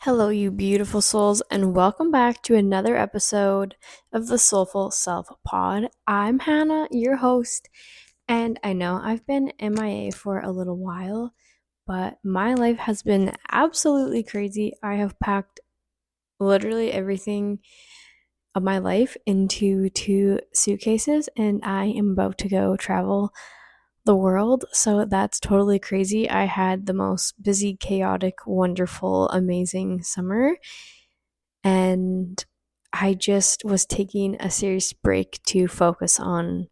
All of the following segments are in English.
Hello, you beautiful souls, and welcome back to another episode of the Soulful Self Pod. I'm Hannah, your host, and I know I've been MIA for a little while, but my life has been absolutely crazy. I have packed literally everything of my life into two suitcases, and I am about to go travel the world. So that's totally crazy. I had the most busy, chaotic, wonderful, amazing summer. And I just was taking a serious break to focus on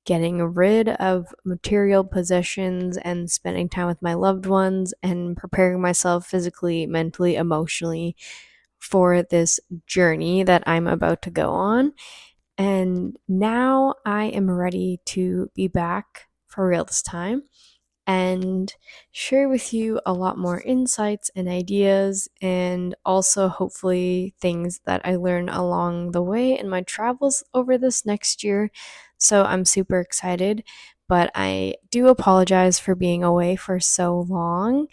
getting rid of material possessions and spending time with my loved ones and preparing myself physically, mentally, emotionally for this journey that I'm about to go on. And now I am ready to be back for real this time and share with you a lot more insights and ideas, and also hopefully things that I learn along the way in my travels over this next year. So I'm super excited, but I do apologize for being away for so long.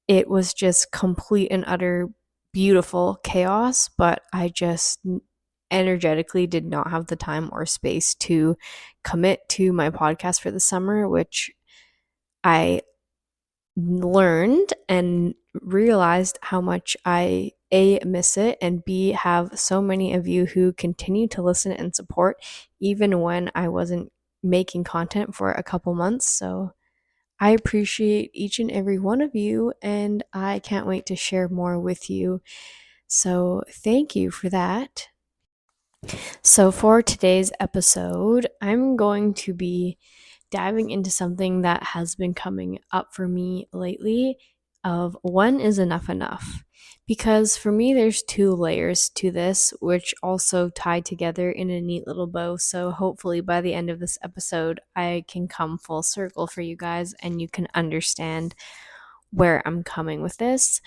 It was just complete and utter beautiful chaos, but I just energetically did not have the time or space to commit to my podcast for the summer, which I learned and realized how much I A, miss it, and B, have so many of you who continue to listen and support even when I wasn't making content for a couple months. So I appreciate each and every one of you, and I can't wait to share more with you. So thank you for that. So, for today's episode, I'm going to be diving into something that has been coming up for me lately of when is enough? Because for me, there's two layers to this, which also tie together in a neat little bow. So, hopefully, by the end of this episode, I can come full circle for you guys and you can understand where I'm coming with this,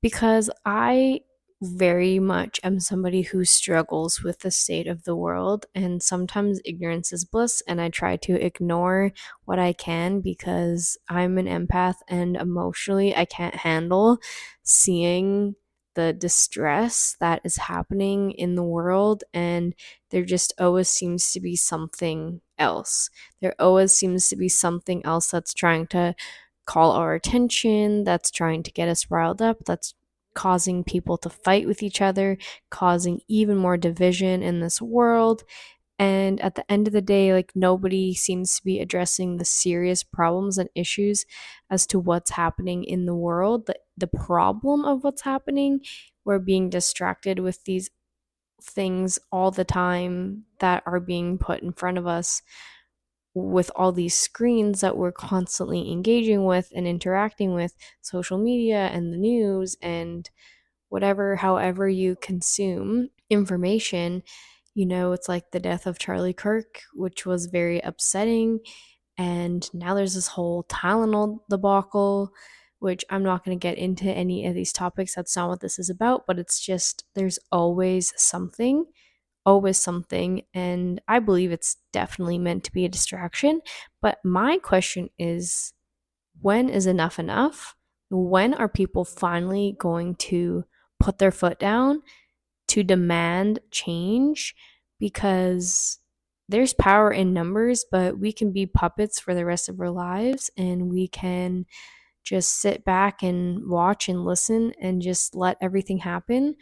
because I very much am somebody who struggles with the state of the world, and sometimes ignorance is bliss, and I try to ignore what I can because I'm an empath and emotionally I can't handle seeing the distress that is happening in the world, and there just always seems to be something else. There always seems to be something else that's trying to call our attention, that's trying to get us riled up, that's causing people to fight with each other, causing even more division in this world. And at the end of the day, like, nobody seems to be addressing the serious problems and issues as to what's happening in the world, the problem of what's happening. We're being distracted with these things all the time that are being put in front of us with all these screens that we're constantly engaging with and interacting with, social media and the news and whatever, however you consume information. It's like the death of Charlie Kirk, which was very upsetting. And now there's this whole Tylenol debacle, which I'm not going to get into any of these topics. That's not what this is about, but it's just there's always something, and I believe it's definitely meant to be a distraction. But my question is, when is enough enough? When are people finally going to put their foot down to demand change? Because there's power in numbers, but we can be puppets for the rest of our lives, and we can just sit back and watch and listen and just let everything happen,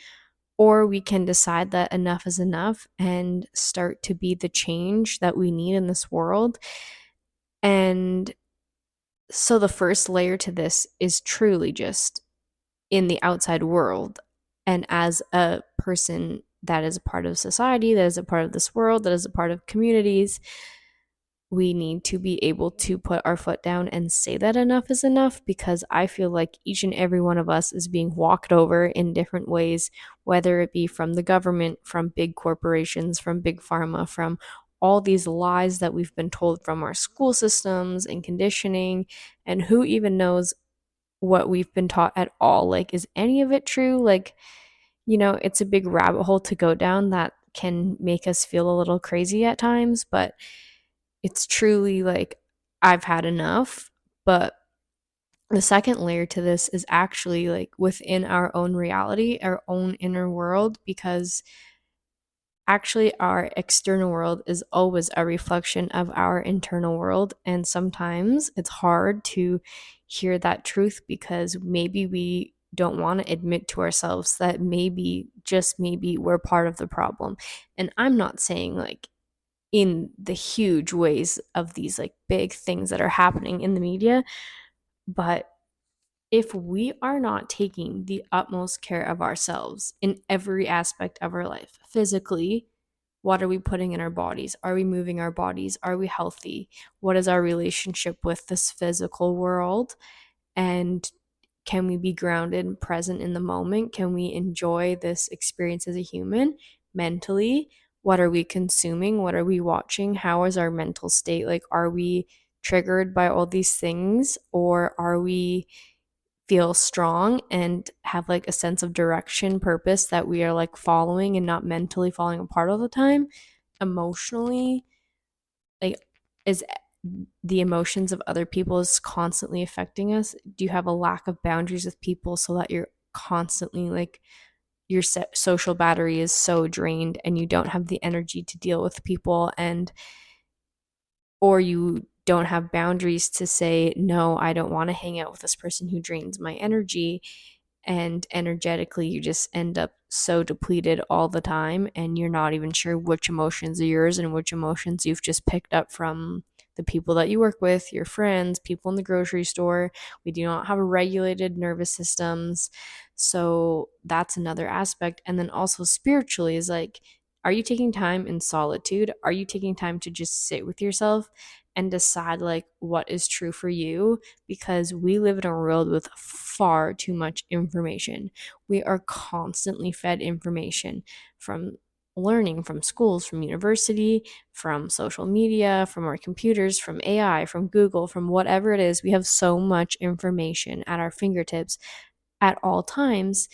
or we can decide that enough is enough and start to be the change that we need in this world. And so the first layer to this is truly just in the outside world. And as a person that is a part of society, that is a part of this world, that is a part of communities, we need to be able to put our foot down and say that enough is enough, because I feel like each and every one of us is being walked over in different ways, whether it be from the government, from big corporations, from big pharma, from all these lies that we've been told from our school systems and conditioning, and who even knows what we've been taught at all. Like, is any of it true? Like, it's a big rabbit hole to go down that can make us feel a little crazy at times, but it's truly like I've had enough. But The second layer to this is actually like within our own reality, our own inner world, because actually our external world is always a reflection of our internal world. And sometimes it's hard to hear that truth because maybe we don't want to admit to ourselves that maybe, just maybe, we're part of the problem. And I'm not saying like in the huge ways of these like big things that are happening in the media, but if we are not taking the utmost care of ourselves in every aspect of our life, physically, what are we putting in our bodies? Are we moving our bodies? Are we healthy? What is our relationship with this physical world? And can we be grounded and present in the moment? Can we enjoy this experience as a human mentally? What are we consuming? What are we watching? How is our mental state? Like, are we triggered by all these things, or are we feel strong and have like a sense of direction, purpose that we are like following and not mentally falling apart all the time? Emotionally, like, is the emotions of other people is constantly affecting us? Do you have a lack of boundaries with people so that you're constantly like your social battery is so drained and you don't have the energy to deal with people, and or you don't have boundaries to say no, I don't want to hang out with this person who drains my energy, and energetically you just end up so depleted all the time and you're not even sure which emotions are yours and which emotions you've just picked up from the people that you work with, your friends, people in the grocery store. We do not have regulated nervous systems. So that's another aspect. And then also spiritually is like, are you taking time in solitude? Are you taking time to just sit with yourself and decide like what is true for you? Because we live in a world with far too much information. We are constantly fed information from learning, from schools, from university, from social media, from our computers, from AI, from Google, from whatever it is. We have so much information at our fingertips at all times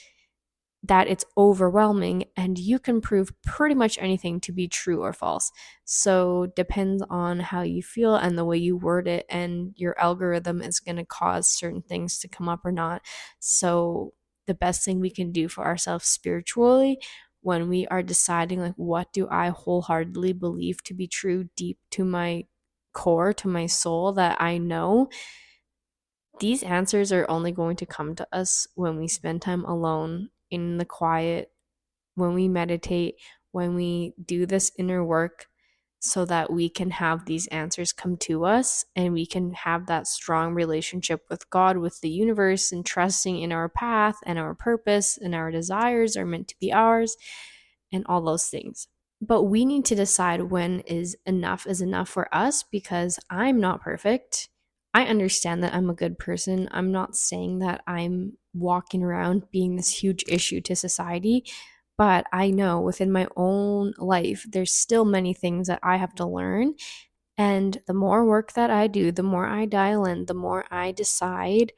that it's overwhelming, and you can prove pretty much anything to be true or false. So depends on how you feel and the way you word it, and your algorithm is going to cause certain things to come up or not. So the best thing we can do for ourselves spiritually, when we are deciding like what do I wholeheartedly believe to be true deep to my core, to my soul, that I know, these answers are only going to come to us when we spend time alone in the quiet, when we meditate, when we do this inner work, so that we can have these answers come to us and we can have that strong relationship with God, with the universe, and trusting in our path and our purpose and our desires are meant to be ours and all those things. But we need to decide when is enough for us, because I'm not perfect. I understand that I'm a good person. I'm not saying that I'm walking around being this huge issue to society, but I know within my own life, there's still many things that I have to learn. And the more work that I do, the more I dial in, the more I decide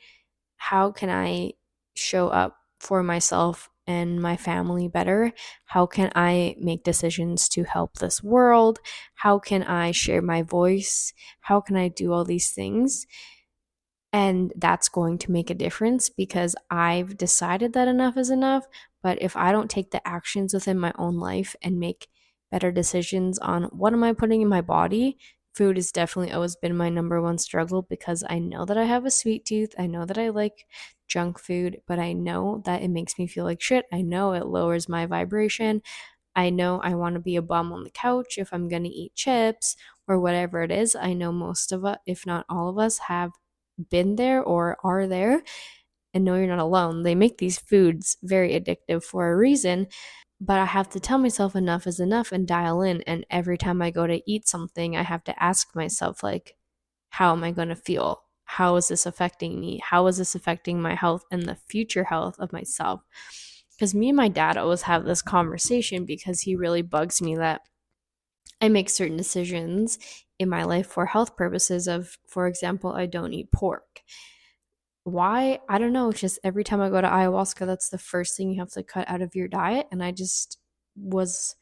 how can I show up for myself and my family better? How can I make decisions to help this world? How can I share my voice? How can I do all these things? And that's going to make a difference because I've decided that enough is enough. But if I don't take the actions within my own life and make better decisions on what am I putting in my body, food has definitely always been my number one struggle, because I know that I have a sweet tooth. I know that I like junk food, but I know that it makes me feel like shit. I know it lowers my vibration. I know I want to be a bum on the couch if I'm going to eat chips or whatever it is. I know most of us, if not all of us, have been there or are there. And no, you're not alone. They make these foods very addictive for a reason, but I have to tell myself enough is enough and dial in. And every time I go to eat something, I have to ask myself, like, how am I going to feel? How is this affecting me? How is this affecting my health and the future health of myself? Because me and my dad always have this conversation, because he really bugs me that I make certain decisions in my life for health purposes of, for example, I don't eat pork. Why? I don't know. It's just every time I go to ayahuasca, that's the first thing you have to cut out of your diet. And I just was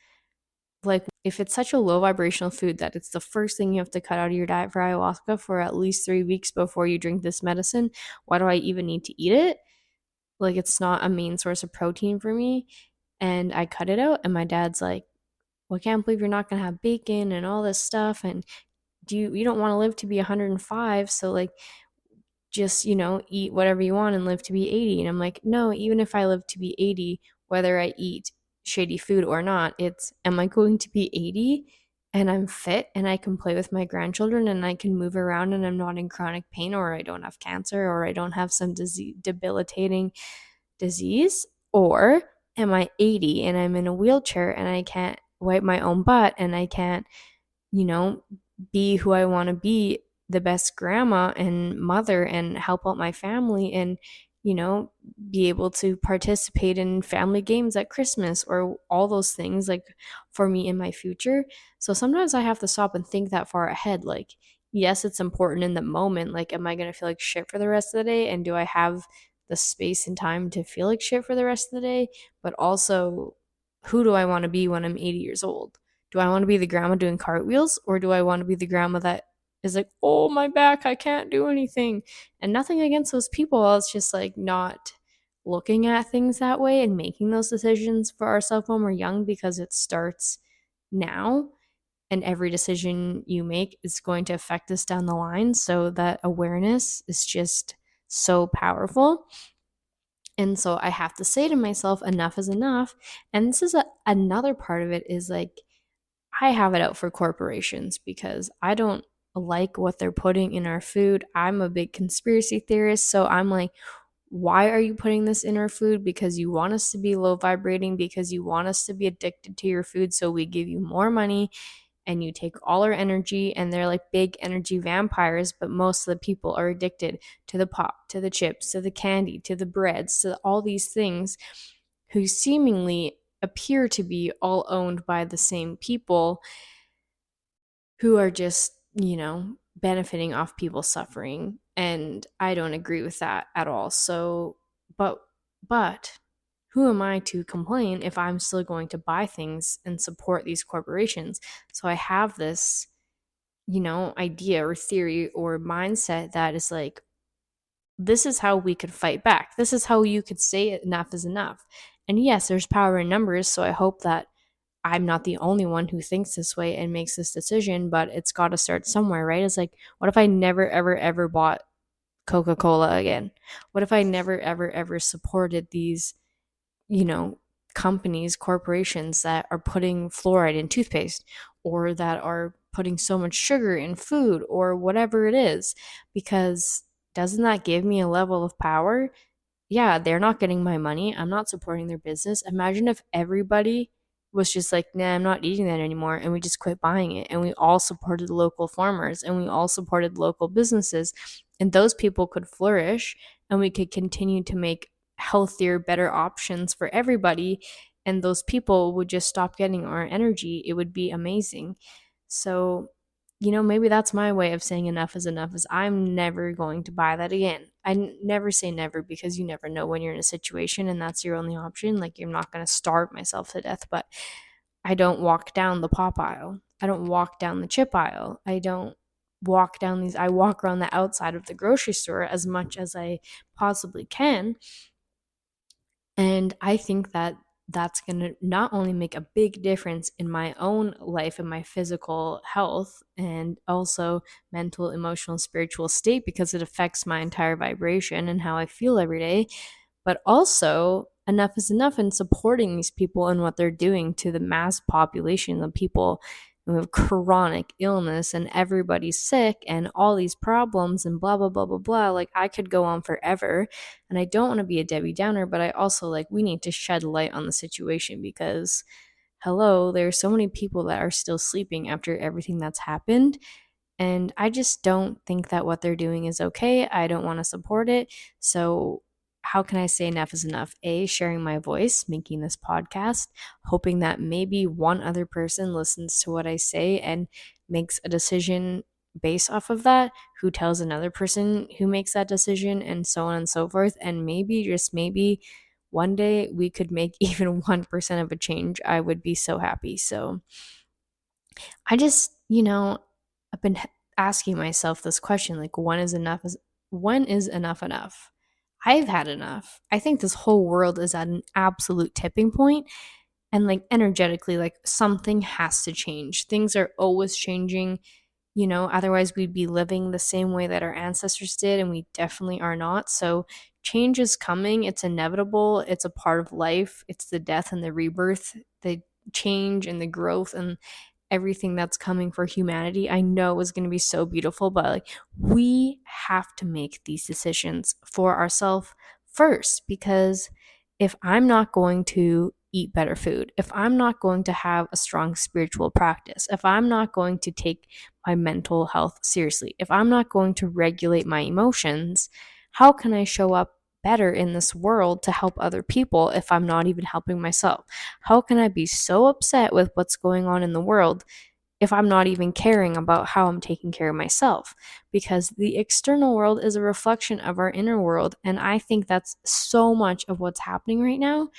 like, if it's such a low vibrational food that it's the first thing you have to cut out of your diet for ayahuasca for at least 3 weeks before you drink this medicine, why do I even need to eat it? Like, it's not a main source of protein for me. And I cut it out, and my dad's like, well, I can't believe you're not going to have bacon and all this stuff. And you don't want to live to be 105. So, like, just, eat whatever you want and live to be 80. And I'm like, no, even if I live to be 80, whether I eat shady food or not, it's, am I going to be 80 and I'm fit and I can play with my grandchildren and I can move around and I'm not in chronic pain, or I don't have cancer, or I don't have some debilitating disease? Or am I 80 and I'm in a wheelchair and I can't wipe my own butt and I can't, you know, be who I want to be, the best grandma and mother, and help out my family, and, you know, be able to participate in family games at Christmas, or all those things, like, for me in my future. So sometimes I have to stop and think that far ahead. Like, yes, it's important in the moment. Like, am I going to feel like shit for the rest of the day? And do I have the space and time to feel like shit for the rest of the day? But also, who do I want to be when I'm 80 years old? Do I want to be the grandma doing cartwheels, or do I want to be the grandma that is like, oh, my back, I can't do anything? And nothing against those people. It's just like not looking at things that way and making those decisions for ourselves when we're young, because it starts now. And every decision you make is going to affect us down the line. So that awareness is just so powerful. And so I have to say to myself, enough is enough. And this is another part of it, is like, I have it out for corporations because I don't like what they're putting in our food. I'm a big conspiracy theorist, so I'm like, why are you putting this in our food? Because you want us to be low vibrating, because you want us to be addicted to your food, so we give you more money and you take all our energy. And they're like big energy vampires, but most of the people are addicted to the pop, to the chips, to the candy, to the breads, to all these things, who seemingly appear to be all owned by the same people, who are just, benefiting off people suffering. And I don't agree with that at all. So, but who am I to complain if I'm still going to buy things and support these corporations? So I have this, idea or theory or mindset that is like, this is how we could fight back. This is how you could say enough is enough. And yes, there's power in numbers. So I hope that I'm not the only one who thinks this way and makes this decision, but it's got to start somewhere, right? It's like, what if I never, ever, ever bought Coca-Cola again? What if I never, ever, ever supported these, you know, companies, corporations that are putting fluoride in toothpaste, or that are putting so much sugar in food, or whatever it is? Because doesn't that give me a level of power? Yeah, they're not getting my money. I'm not supporting their business. Imagine if everybody was just like, nah, I'm not eating that anymore. And we just quit buying it. And we all supported local farmers and we all supported local businesses. And those people could flourish and we could continue to make healthier, better options for everybody. And those people would just stop getting our energy. It would be amazing. So, maybe that's my way of saying enough is enough, is I'm never going to buy that again. Never say never, because you never know when you're in a situation and that's your only option. Like, you're not going to starve myself to death, but I don't walk down the pop aisle. I don't walk down the chip aisle. I don't walk down these, I walk around the outside of the grocery store as much as I possibly can. And I think that that's going to not only make a big difference in my own life and my physical health, and also mental, emotional, spiritual state, because it affects my entire vibration and how I feel every day, but also enough is enough in supporting these people and what they're doing to the mass population of people who have chronic illness and everybody's sick and all these problems and blah, blah, blah, blah, blah. Like, I could go on forever, and I don't want to be a Debbie Downer, but I also, like, we need to shed light on the situation, because hello, there are so many people that are still sleeping after everything that's happened. And I just don't think that what they're doing is okay. I don't want to support it. So, how can I say enough is enough? A, sharing my voice, making this podcast, hoping that maybe one other person listens to what I say and makes a decision based off of that, who tells another person who makes that decision, and so on and so forth. And maybe, just maybe, one day we could make even 1% of a change. I would be so happy. So, I just, I've been asking myself this question, like, when is enough enough? I've had enough. I think this whole world is at an absolute tipping point, and like energetically, like something has to change. Things are always changing. Otherwise we'd be living the same way that our ancestors did, and we definitely are not. So change is coming. It's inevitable. It's a part of life. It's the death and the rebirth, the change and the growth and everything that's coming for humanity. I know is going to be so beautiful, but like we have to make these decisions for ourselves first, because if I'm not going to eat better food, if I'm not going to have a strong spiritual practice, if I'm not going to take my mental health seriously, if I'm not going to regulate my emotions, how can I show up better in this world to help other people if I'm not even helping myself? How can I be so upset with what's going on in the world if I'm not even caring about how I'm taking care of myself? Because the external world is a reflection of our inner world. And I think that's so much of what's happening right now.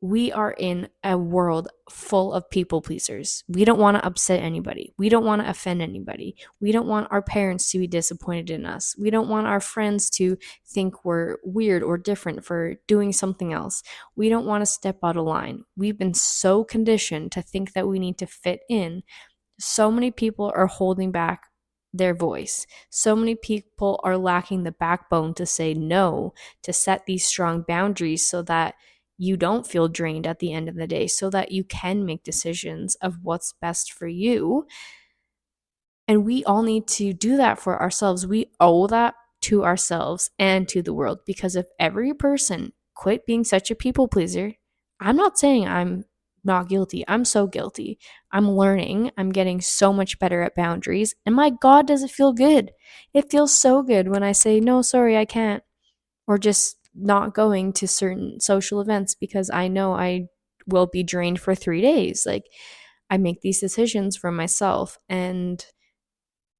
We are in a world full of people pleasers. We don't want to upset anybody. We don't want to offend anybody. We don't want our parents to be disappointed in us. We don't want our friends to think we're weird or different for doing something else. We don't want to step out of line. We've been so conditioned to think that we need to fit in. So many people are holding back their voice. So many people are lacking the backbone to say no, to set these strong boundaries so that you don't feel drained at the end of the day, so that you can make decisions of what's best for you. And we all need to do that for ourselves. We owe that to ourselves and to the world, because if every person quit being such a people pleaser, I'm not saying I'm not guilty. I'm so guilty. I'm learning. I'm getting so much better at boundaries. And my God, does it feel good? It feels so good when I say, no, sorry, I can't. Or just not going to certain social events because I know I will be drained for 3 days. Like, I make these decisions for myself. And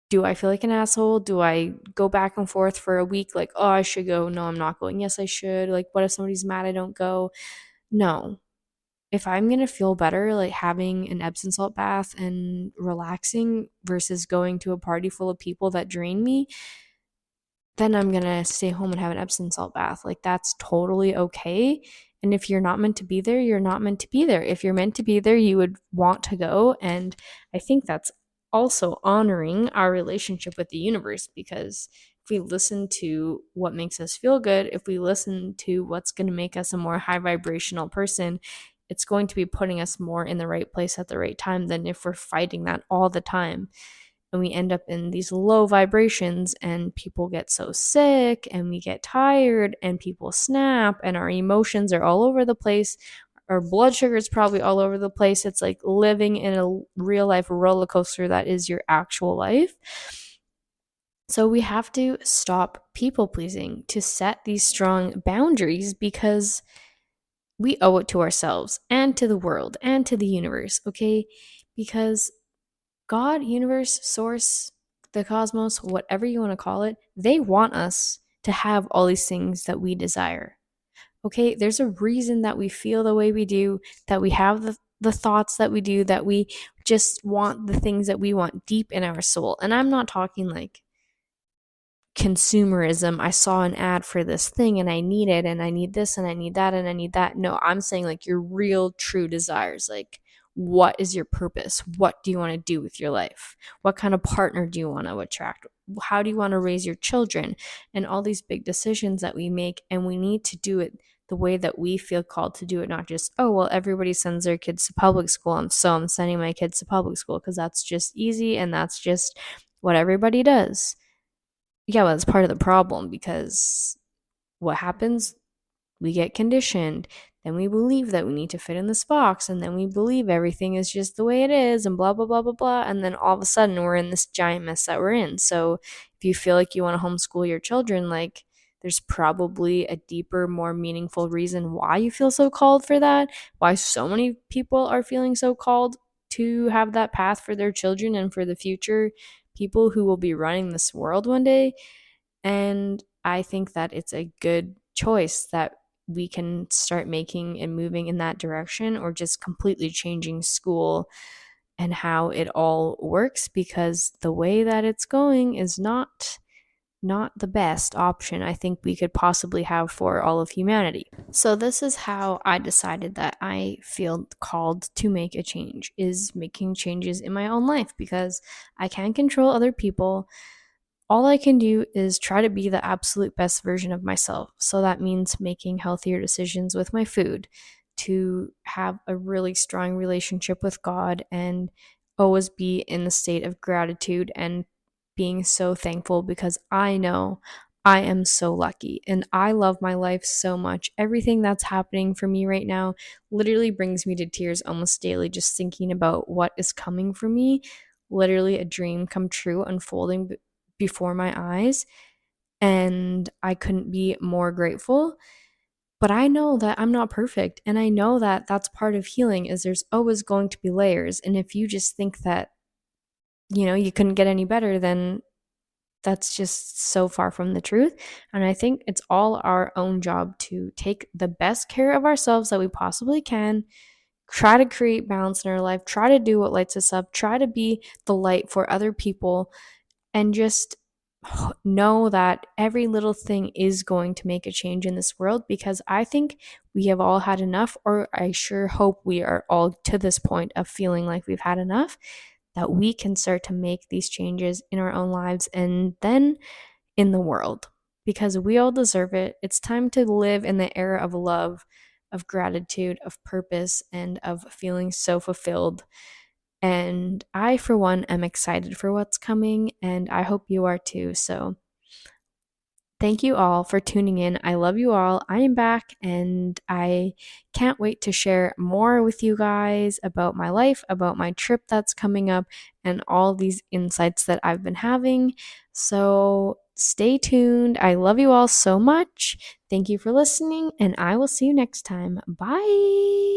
do I feel like an asshole? Do I go back and forth for a week like, oh, I should go? No, I'm not going. Yes, I should. Like, what if somebody's mad I don't go? No. If I'm going to feel better, like having an Epsom salt bath and relaxing versus going to a party full of people that drain me, then I'm going to stay home and have an Epsom salt bath. Like, that's totally okay. And if you're not meant to be there, you're not meant to be there. If you're meant to be there, you would want to go. And I think that's also honoring our relationship with the universe, because if we listen to what makes us feel good, if we listen to what's going to make us a more high vibrational person, it's going to be putting us more in the right place at the right time than if we're fighting that all the time. And we end up in these low vibrations, and people get so sick and we get tired and people snap and our emotions are all over the place. Our blood sugar is probably all over the place. It's like living in a real life roller coaster that is your actual life. So we have to stop people pleasing, to set these strong boundaries, because we owe it to ourselves and to the world and to the universe, okay? Because God, universe, source, the cosmos, whatever you want to call it, they want us to have all these things that we desire. Okay, there's a reason that we feel the way we do, that we have the thoughts that we do, that we just want the things that we want deep in our soul. And I'm not talking like consumerism. I saw an ad for this thing and I need it, and I need this and I need that and I need that. No, I'm saying like your real true desires. Like, what is your purpose? What do you want to do with your life? What kind of partner do you want to attract? How do you want to raise your children? And all these big decisions that we make, and we need to do it the way that we feel called to do it, not just, oh, well, everybody sends their kids to public school, and so I'm sending my kids to public school because that's just easy and that's just what everybody does. Yeah, well, that's part of the problem, because what happens? We get conditioned. Then we believe that we need to fit in this box, and then we believe everything is just the way it is, and blah, blah, blah, blah, blah. And then all of a sudden, we're in this giant mess that we're in. So if you feel like you want to homeschool your children, like, there's probably a deeper, more meaningful reason why you feel so called for that, why so many people are feeling so called to have that path for their children and for the future people who will be running this world one day. And I think that it's a good choice that we can start making and moving in that direction, or just completely changing school and how it all works, because the way that it's going is not the best option I think we could possibly have for all of humanity. So this is how I decided that I feel called to make a change, is making changes in my own life, because I can't control other people. All I can do is try to be the absolute best version of myself. So that means making healthier decisions with my food, to have a really strong relationship with God, and always be in the state of gratitude and being so thankful, because I know I am so lucky and I love my life so much. Everything that's happening for me right now literally brings me to tears almost daily, just thinking about what is coming for me. Literally a dream come true unfolding before my eyes, and I couldn't be more grateful. But I know that I'm not perfect, and I know that that's part of healing, is there's always going to be layers. And if you just think that, you couldn't get any better, then that's just so far from the truth. And I think it's all our own job to take the best care of ourselves that we possibly can, try to create balance in our life, try to do what lights us up, try to be the light for other people, and just know that every little thing is going to make a change in this world, because I think we have all had enough, or I sure hope we are all to this point of feeling like we've had enough, that we can start to make these changes in our own lives and then in the world, because we all deserve it. It's time to live in the era of love, of gratitude, of purpose, and of feeling so fulfilled. And I, for one, am excited for what's coming, and I hope you are too. So, thank you all for tuning in. I love you all. I am back, and I can't wait to share more with you guys about my life, about my trip that's coming up, and all these insights that I've been having. So, stay tuned. I love you all so much. Thank you for listening, and I will see you next time. Bye.